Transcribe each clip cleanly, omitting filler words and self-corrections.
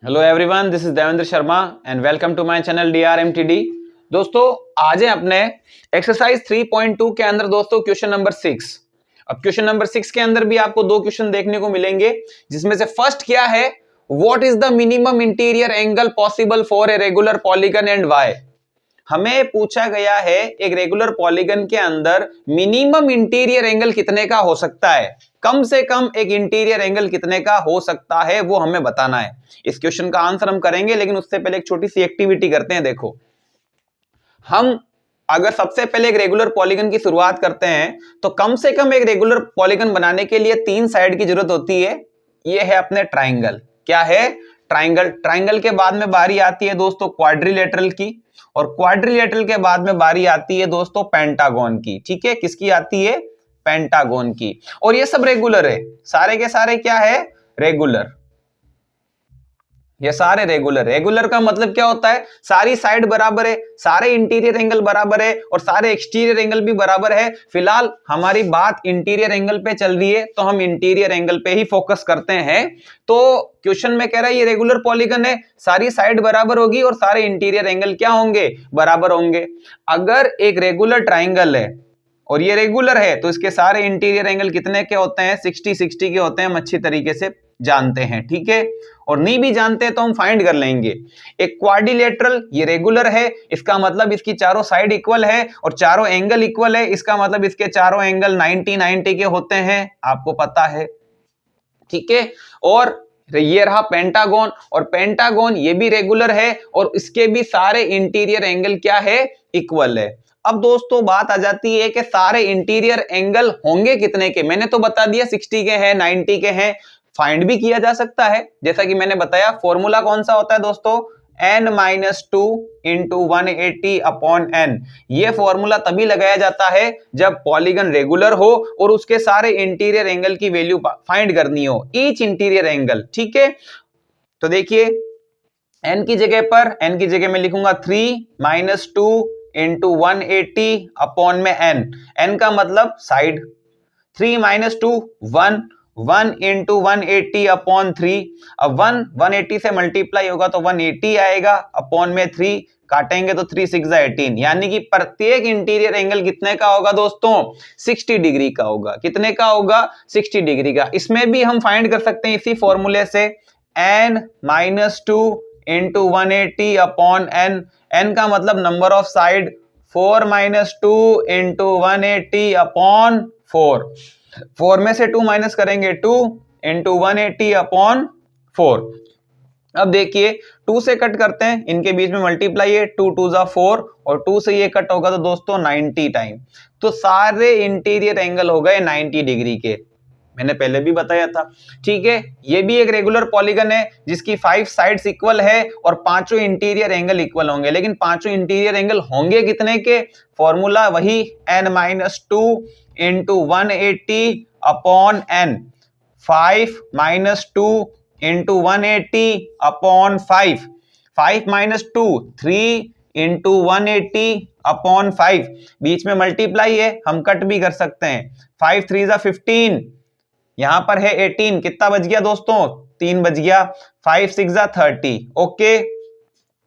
Hello everyone, this is Devendra Sharma and welcome to my channel DRMTD। दोस्तों, आज है अपने एक्सरसाइज 3.2 के अंदर दोस्तों क्वेश्चन नंबर 6। अब क्वेश्चन नंबर 6 के अंदर भी आपको दो क्वेश्चन देखने को मिलेंगे, जिसमें से फर्स्ट क्या है, what is the minimum interior angle possible for a regular polygon and why. हमें पूछा गया है एक रेगुलर पॉलीगन के अंदर मिनिमम इंटीरियर एंगल कितने का हो सकता है, कम से कम एक इंटीरियर एंगल कितने का हो सकता है वो हमें बताना है। इस क्वेश्चन का आंसर हम करेंगे, लेकिन उससे पहले एक छोटी सी एक्टिविटी करते हैं। देखो, हम अगर सबसे पहले एक रेगुलर पॉलीगन की शुरुआत करते हैं तो कम से कम एक रेगुलर पॉलीगन बनाने के लिए 3 साइड की जरूरत होती है। ये है अपने ट्राइंगल। क्या है? ट्राइंगल। ट्राइंगल के बाद में बारी आती है दोस्तों क्वाड्रिलेटरल की, और क्वाड्रिलेटरल के बाद में बारी आती है दोस्तों पेंटागन की। ठीक है, किसकी आती है? पेंटागन की। और ये सब रेगुलर है, सारे के सारे क्या है? रेगुलर। ये सारे रेगुलर। रेगुलर का मतलब क्या होता है? सारी साइड बराबर है, सारे इंटीरियर एंगल बराबर है और सारे एक्सटीरियर एंगल भी बराबर है। फिलहाल हमारी बात इंटीरियर एंगल पे चल रही है, तो हम इंटीरियर एंगल पे ही फोकस करते हैं। तो क्वेश्चन में कह रहा है ये रेगुलर पॉलीगन है, सारी साइड बराबर होगी और सारे इंटीरियर एंगल क्या होंगे? बराबर होंगे। अगर एक रेगुलर ट्राइंगल है और ये रेगुलर है तो इसके सारे इंटीरियर एंगल कितने के होते हैं? 60-60 के होते हैं। हम अच्छी तरीके से जानते हैं, ठीक है। और नहीं भी जानते तो हम फाइंड कर लेंगे। एक क्वाड्रिलेटरल, ये रेगुलर है, इसका मतलब इसकी चारों साइड इक्वल है और चारों एंगल इक्वल है, इसका मतलब इसके चारों एंगल 90-90 के होते हैं, आपको पता है, ठीक है। और ये रहा पेंटागन, और पेंटागन ये भी रेगुलर है और इसके भी सारे इंटीरियर एंगल क्या है? इक्वल है। अब दोस्तों बात आ जाती है कि सारे इंटीरियर एंगल होंगे कितने के। मैंने तो बता दिया 60 के हैं, 90 के हैं। फाइंड भी किया जा सकता है, जैसा कि मैंने बताया। फॉर्मूला कौन सा होता है दोस्तों? n-2 into 180 upon n। ये फॉर्मूला तभी लगाया जाता है जब पॉलीगन रेगुलर हो और उसके सारे इंटीरियर एंगल की वैल्यू फाइंड करनी हो, ईच इंटीरियर एंगल, ठीक है। तो देखिए, n की जगह मैं लिखूंगा 3-2 इंटू 180 अपॉन में n का मतलब साइड। 3-2 1 into 180 upon 3। अब 180 से मल्टीप्लाई होगा तो 180 आएगा, अपॉन में 3 काटेंगे तो 3 6 18, यानी कि प्रत्येक इंटीरियर एंगल कितने का होगा दोस्तों? 60 डिग्री का होगा। कितने का होगा? 60 डिग्री का। इसमें भी हम फाइंड कर सकते हैं इसी फॉर्मूले से, n-2 इंटू 180 अपॉन n का मतलब number of side, 4-2 into 180 upon 4 में से 2 माइनस करेंगे, 2 इंटू 180 अपॉन 4। अब देखिए, 2 से कट करते हैं, इनके बीच में मल्टीप्लाई है, 2 2 जा 4 और 2 से ये कट होगा तो दोस्तों 90 टाइम। तो सारे इंटीरियर एंगल हो गए 90 डिग्री के। मैंने पहले भी बताया था, ठीक है। ये भी एक रेगुलर पॉलीगन है जिसकी 5 साइड्स इक्वल है और पांचों इंटीरियर एंगल इक्वल होंगे। लेकिन पांचों इंटीरियर एंगल होंगे कितने के? फॉर्मूला वही, n-2 into 180 upon n। 5-2 into 180 upon 5। 5-2 3 into 180 upon 5। बीच में मल्टीप्लाई है, हम कट भी कर सकते हैं। 5 3 जा 15, यहां पर है 18, कितना बच गया दोस्तों? 3 बच गया। 5 6 जा 30, ओके।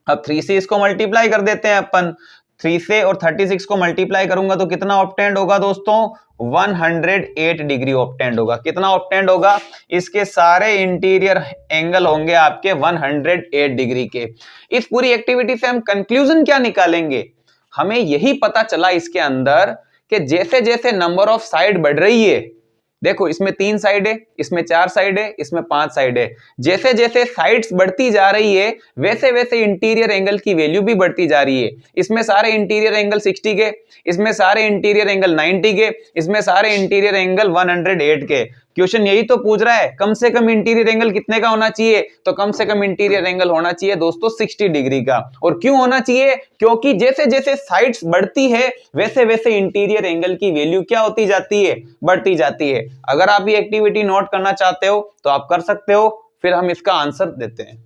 अब 3 से इसको मल्टीप्लाई कर देते हैं अपन। 3 से और 36 को मल्टीप्लाई करूंगा तो कितना ऑब्टेंड होगा दोस्तों? 108 डिग्री ऑब्टेंड होगा। कितना ऑब्टेंड होगा? इसके सारे इंटीरियर एंगल होंगे आपके 108 डिग्री के। इस पूरी एक्टिविटी से हम कंक्लूजन क्या निकालेंगे? हमें यही पता चला इसके अंदर कि जैसे जैसे नंबर ऑफ साइड बढ़ रही है, देखो इसमें 3 साइड है, इसमें 4 साइड है, इसमें 5 साइड है, जैसे जैसे साइड्स बढ़ती जा रही है वैसे वैसे इंटीरियर एंगल की वैल्यू भी बढ़ती जा रही है। इसमें सारे इंटीरियर एंगल 60 के, इसमें सारे इंटीरियर एंगल 90 के, इसमें सारे इंटीरियर एंगल 108 के। क्वेश्चन यही तो पूछ रहा है, कम से कम इंटीरियर एंगल कितने का होना चाहिए? तो कम से कम इंटीरियर एंगल होना चाहिए दोस्तों 60 डिग्री का। और क्यों होना चाहिए? क्योंकि जैसे जैसे साइड्स बढ़ती है वैसे वैसे इंटीरियर एंगल की वैल्यू क्या होती जाती है? बढ़ती जाती है। अगर आप ये एक्टिविटी नोट करना चाहते हो तो आप कर सकते हो, फिर हम इसका आंसर देते हैं।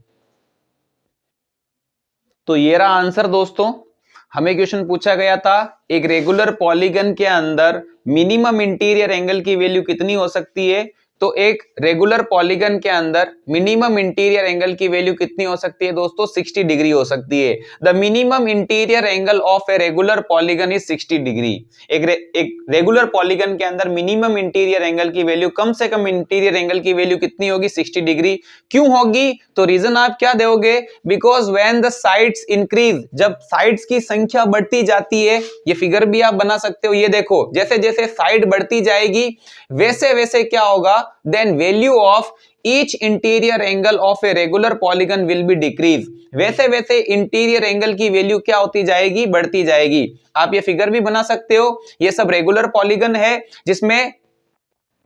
तो ये रहा आंसर दोस्तों। हमें क्वेश्चन पूछा गया था एक रेगुलर पॉलीगन के अंदर मिनिमम इंटीरियर एंगल की वैल्यू कितनी हो सकती है? तो एक रेगुलर पॉलीगन के अंदर मिनिमम इंटीरियर एंगल की वैल्यू कितनी हो सकती है दोस्तों? 60 डिग्री हो सकती है। The minimum interior angle of a regular polygon is 60 degree. एक रेगुलर पॉलीगन के अंदर मिनिमम इंटीरियर एंगल की वैल्यू, कम से कम इंटीरियर एंगल की वैल्यू कितनी होगी? 60 डिग्री। क्यों होगी? तो रीजन आप क्या दोगे? Because when the sides increase, जब साइड्स की संख्या बढ़ती जाती है, ये फिगर भी आप बना सकते हो, ये देखो, जैसे जैसे साइड बढ़ती जाएगी वैसे वैसे क्या होगा? Then value of each interior angle of a regular polygon will be decrease. वैसे वैसे इंटीरियर एंगल की वैल्यू क्या होती जाएगी? बढ़ती जाएगी। आप ये फिगर भी बना सकते हो। ये सब रेगुलर पॉलीगन है जिसमें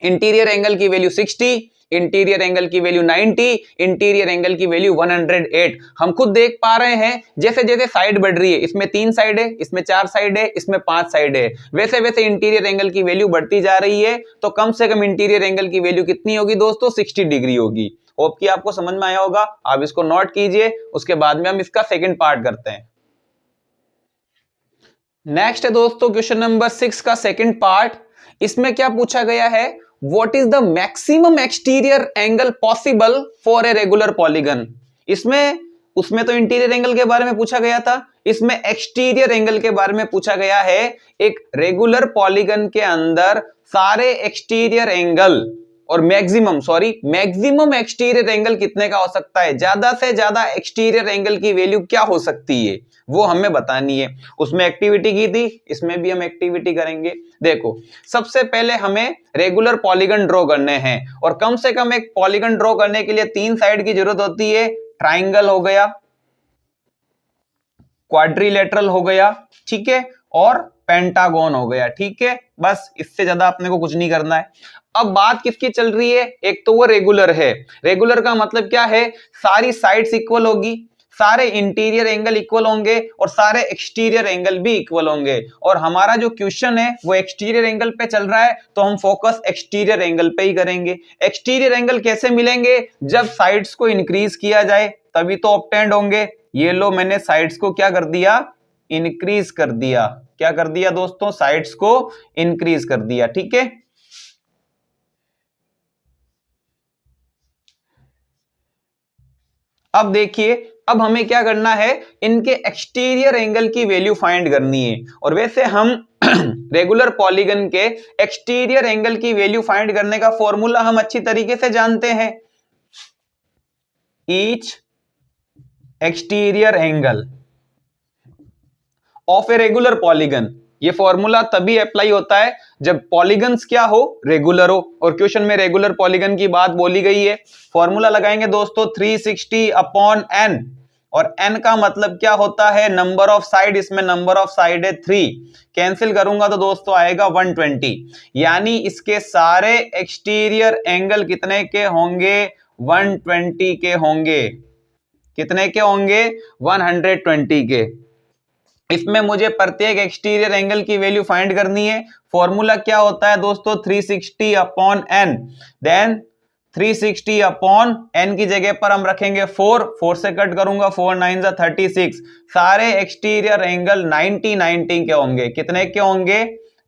इंटीरियर एंगल की वैल्यू 60, इंटीरियर एंगल की वैल्यू 90, इंटीरियर एंगल की वैल्यू 108। हम खुद देख पा रहे हैं जैसे जैसे साइड बढ़ रही है, इसमें 3 साइड है, इसमें 4 साइड है, इसमें 5 साइड है, वैसे वैसे इंटीरियर एंगल की वैल्यू बढ़ती जा रही है। तो कम से कम इंटीरियर एंगल की वैल्यू कितनी होगी दोस्तों? 60 डिग्री होगी। होप कि आपको समझ में आया होगा। आप इसको नोट कीजिए, उसके बाद में हम इसका सेकंड पार्ट करते हैं। नेक्स्ट है दोस्तों क्वेश्चन नंबर 6 का सेकंड पार्ट। इसमें क्या पूछा गया है? What is the maximum exterior angle possible for a regular polygon? उसमें तो इंटीरियर एंगल के बारे में पूछा गया था, इसमें एक्सटीरियर एंगल के बारे में पूछा गया है। एक रेगुलर पॉलीगन के अंदर सारे एक्सटीरियर एंगल और मैक्सिमम एक्सटीरियर एंगल कितने का हो सकता है? ज्यादा से ज्यादा एक्सटीरियर एंगल की वैल्यू क्या हो सकती है, वो हमें बतानी है। उसमें एक्टिविटी की थी, इसमें भी हम एक्टिविटी करेंगे। देखो, सबसे पहले हमें रेगुलर पॉलीगन ड्रॉ करने हैं, और कम से कम एक पॉलीगन ड्रॉ करने के लिए 3 साइड की जरूरत होती है। ट्राइंगल हो गया, क्वाड्रिलेटरल हो गया, ठीक है, और पेंटागन हो गया, ठीक है। बस इससे ज्यादा अपने को कुछ नहीं करना है। अब बात किसकी चल रही है? एक तो वो रेगुलर है। रेगुलर का मतलब क्या है? सारी साइड्स इक्वल होगी, सारे इंटीरियर एंगल इक्वल होंगे और सारे एक्सटीरियर एंगल भी इक्वल होंगे। और हमारा जो क्वेश्चन है वो एक्सटीरियर एंगल पे चल रहा है, तो हम फोकस एक्सटीरियर एंगल पे ही करेंगे। एक्सटीरियर एंगल कैसे मिलेंगे? जब साइड्स को इंक्रीज किया जाए तभी तो ऑब्टेंड होंगे। ये लो, मैंने साइड्स को क्या कर दिया? इंक्रीज कर दिया। क्या कर दिया दोस्तों? साइड्स को इंक्रीज कर दिया, ठीक है। अब देखिए, अब हमें क्या करना है? इनके एक्सटीरियर एंगल की वैल्यू फाइंड करनी है। और वैसे हम रेगुलर पॉलीगन के एक्सटीरियर एंगल की वैल्यू फाइंड करने का फॉर्मूला हम अच्छी तरीके से जानते हैं। Each exterior angle of a regular polygon, ये फॉर्मूला तभी अप्लाई होता है जब पॉलीगन्स क्या हो? रेगुलर हो। और क्वेश्चन में रेगुलर पॉलीगन की बात बोली गई है। फॉर्मूला लगाएंगे दोस्तों 360 अपॉन n, और n का मतलब क्या होता है? Number of side. इसमें नंबर ऑफ साइड है 3, कैंसिल करूंगा तो दोस्तों आएगा 120। यानी इसके सारे एक्सटीरियर एंगल कितने के होंगे? 120 के होंगे। कितने के होंगे? 120 के। इसमें मुझे प्रत्येक एक्सटीरियर एंगल की वैल्यू फाइंड करनी है। फॉर्मूला क्या होता है दोस्तों? 360 upon n। Then 360 upon n की जगह पर हम रखेंगे 4 से कट करूंगा, 4 9 जा 36। सारे एक्सटीरियर एंगल 90 के होंगे। कितने के होंगे?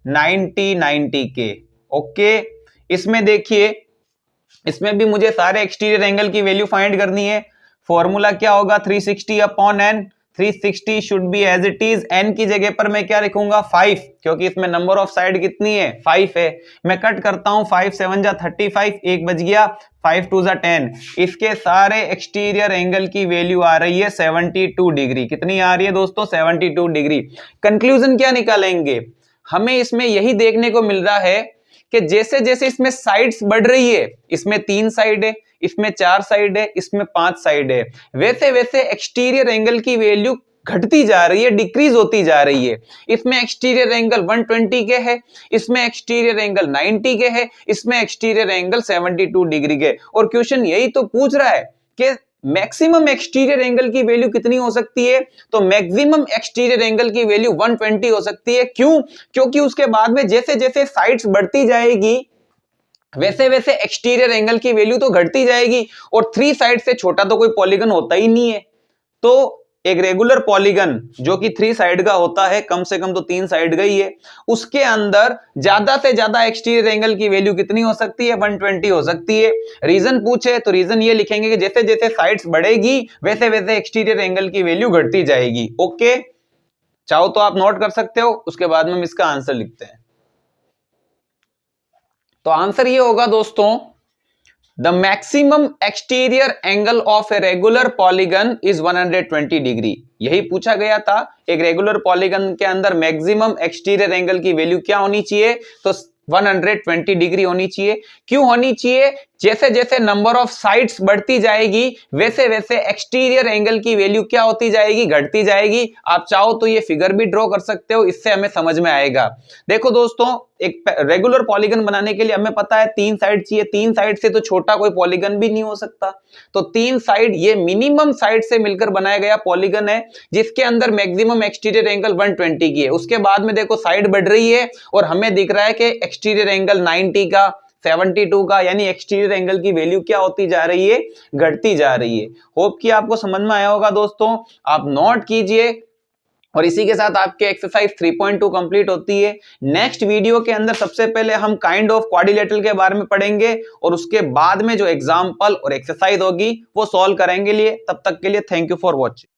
90 के। ओके, इसमें देखिए, इसमें भी मुझे सारे एक्सटीरियर एंगल की वैल्यू फाइंड करनी है। फॉर्मूला क्या होगा? 360 upon n। 360 should be as it is. n की जगह पर मैं क्या लिखूंगा? 5, क्योंकि इसमें नंबर ऑफ साइड कितनी है? 5 है। मैं कट करता हूं, 5 7 जा 35, एक बच गया, 5 2 जा 10। इसके सारे एक्सटीरियर एंगल की वैल्यू आ रही है 72 डिग्री। कितनी आ रही है दोस्तों? 72 डिग्री। कंक्लूजन क्या निकालेंगे? हमें इसमें यही देखने को मिल रहा है कि जैसे जैसे इसमें साइड्स बढ़ रही है, इसमें 3 साइड है, इसमें 4 साइड है, इसमें 5 साइड है, वैसे वैसे एक्सटीरियर एंगल की वैल्यू घटती जा रही है, डिक्रीज होती जा रही है। इसमें एक्सटीरियर एंगल 120 के है, इसमें एक्सटीरियर एंगल 90 के है, इसमें एक्सटीरियर एंगल 72 डिग्री के। और क्वेश्चन यही तो पूछ रहा है कि मैक्सिमम एक्सटीरियर एंगल की वैल्यू कितनी हो सकती है? तो मैक्सिमम एक्सटीरियर एंगल की वैल्यू 120 हो सकती है। क्यों? क्योंकि उसके बाद में जैसे जैसे साइड्स बढ़ती जाएगी वैसे वैसे एक्सटीरियर एंगल की वैल्यू तो घटती जाएगी, और 3 साइड से छोटा तो कोई पॉलीगन होता ही नहीं है। तो एक रेगुलर पॉलीगन जो कि 3 साइड का होता है, कम से कम तो 3 साइड का ही है, उसके अंदर ज्यादा से ज्यादा एक्सटीरियर एंगल की वैल्यू कितनी हो सकती है? 120 हो सकती है। रीजन पूछे तो रीजन ये लिखेंगे कि जैसे जैसे साइड्स बढ़ेगी वैसे वैसे एक्सटीरियर एंगल की वैल्यू घटती जाएगी। ओके, चाहो तो आप नोट कर सकते हो, उसके बाद में हम इसका आंसर लिखते हैं। तो आंसर ये होगा दोस्तों, the maximum exterior angle of a regular polygon is 120 degree. यही पूछा गया था, एक रेगुलर पॉलीगन के अंदर मैक्सिमम एक्सटीरियर एंगल की वैल्यू क्या होनी चाहिए? तो 120 डिग्री होनी चाहिए। क्यों होनी चाहिए? जैसे जैसे नंबर ऑफ साइड्स बढ़ती जाएगी वैसे वैसे एक्सटीरियर एंगल की वैल्यू क्या होती जाएगी? घटती जाएगी। आप चाहो तो ये फिगर भी ड्रॉ कर सकते हो, इससे हमें समझ में आएगा। देखो दोस्तों, एक रेगुलर पॉलीगन बनाने के लिए हमें पता है 3 साइड चाहिए, 3 साइड से तो छोटा कोई पॉलीगन भी नहीं हो सकता। तो 3 साइड, ये मिनिमम साइड से मिलकर बनाया गया पॉलीगन है जिसके अंदर मैक्सिमम एक्सटीरियर एंगल 120 की है। उसके बाद में देखो साइड बढ़ रही है और हमें दिख रहा है कि एक्सटीरियर एंगल 90 का, 72 का, यानी एक्सटीरियर एंगल की वैल्यू क्या होती जा रही है? घटती जा रही है। होप कि आपको समझ में आया होगा दोस्तों, आप नोट कीजिए। और इसी के साथ आपके एक्सरसाइज 3.2 कंप्लीट होती है। नेक्स्ट वीडियो के अंदर सबसे पहले हम काइंड ऑफ क्वाड्रिलेटरल के बारे में पढ़ेंगे और उसके बाद में जो एग्जांपल और एक्सरसाइज होगी वो सॉल्व करेंगे लिए। तब तक के लिए थैंक यू फॉर वॉचिंग।